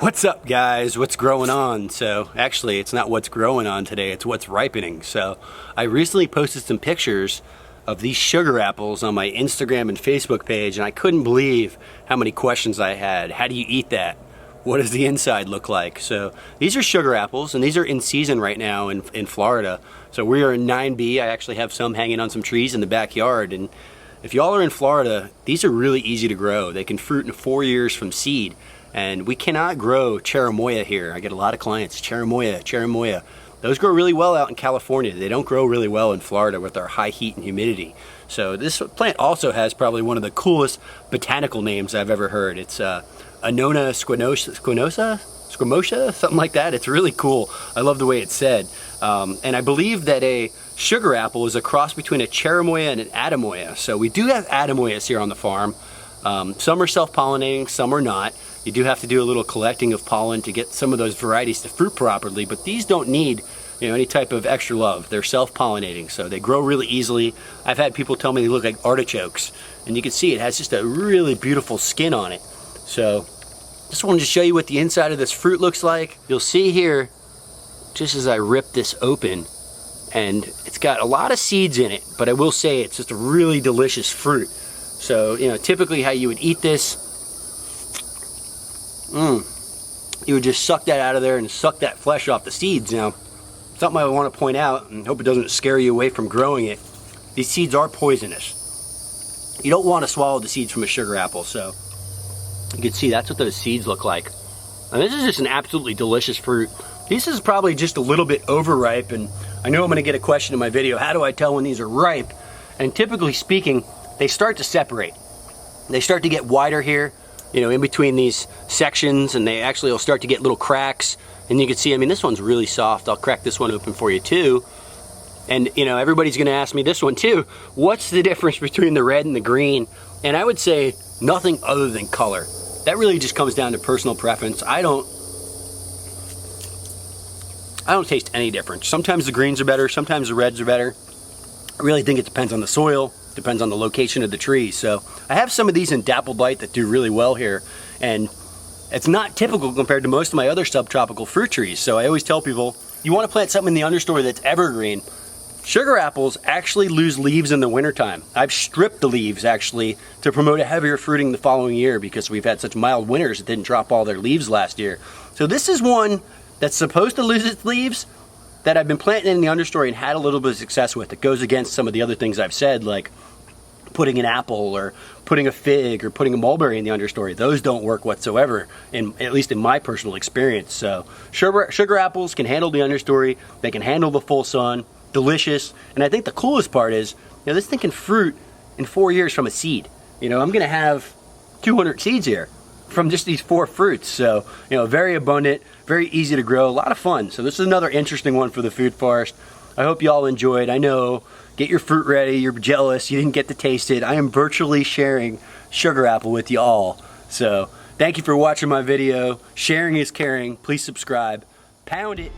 What's up, guys? What's growing on? So actually it's not what's growing on today, it's what's ripening. So I recently posted some pictures of these sugar apples on my Instagram and Facebook page, and I couldn't believe how many questions I had. How do you eat that? What does the inside look like? So these are sugar apples, and these are in season right now in Florida. So we are in 9B. I actually have some hanging on some trees in the backyard, and if y'all are in Florida, these are really easy to grow. They can fruit in 4 years from seed. And we cannot grow cherimoya here. I get a lot of clients, cherimoya. Those grow really well out in California. They don't grow really well in Florida with our high heat and humidity. So this plant also has probably one of the coolest botanical names I've ever heard. It's Annona squamosha, something like that. It's really cool. I love the way it's said. And I believe that a sugar apple is a cross between a cherimoya and an atamoya. So we do have atamoyas here on the farm. Some are self-pollinating, some are not. You do have to do a little collecting of pollen to get some of those varieties to fruit properly, but these don't need, any type of extra love. They're self-pollinating, so they grow really easily. I've had people tell me they look like artichokes, and you can see it has just a really beautiful skin on it. So just wanted to show you what the inside of this fruit looks like. You'll see here, just as I rip this open, and it's got a lot of seeds in it, but I will say it's just a really delicious fruit. So, typically how you would eat this, you would just suck that out of there and suck that flesh off the seeds. Now, something I want to point out, and hope it doesn't scare you away from growing it, these seeds are poisonous. You don't want to swallow the seeds from a sugar apple, so you can see that's what those seeds look like. And this is just an absolutely delicious fruit. This is probably just a little bit overripe, and I know I'm going to get a question in my video, how do I tell when these are ripe? And typically speaking, they start to separate. They start to get wider here, in between these sections, and they actually will start to get little cracks. And you can see, this one's really soft. I'll crack this one open for you too. And everybody's gonna ask me this one too, what's the difference between the red and the green? And I would say nothing other than color. That really just comes down to personal preference. I don't taste any difference. Sometimes the greens are better, sometimes the reds are better. I really think it depends on the soil, depends on the location of the tree. So I have some of these in dappled light that do really well here, and it's not typical compared to most of my other subtropical fruit trees. So I always tell people, you want to plant something in the understory that's evergreen. Sugar apples actually lose leaves in the wintertime. I've stripped the leaves actually to promote a heavier fruiting the following year because we've had such mild winters that didn't drop all their leaves last year. So this is one that's supposed to lose its leaves that I've been planting in the understory and had a little bit of success with. It goes against some of the other things I've said, like putting an apple or putting a fig or putting a mulberry in the understory. Those don't work whatsoever, at least in my personal experience. So sugar apples can handle the understory, they can handle the full sun, delicious. And I think the coolest part is, this thing can fruit in 4 years from a seed. I'm gonna have 200 seeds here from just these 4 fruits. So, very abundant, very easy to grow, a lot of fun. So this is another interesting one for the food forest. I hope you all enjoyed. I know, get your fruit ready, you're jealous, you didn't get to taste it. I am virtually sharing sugar apple with you all. So thank you for watching my video. Sharing is caring. Please subscribe. Pound it.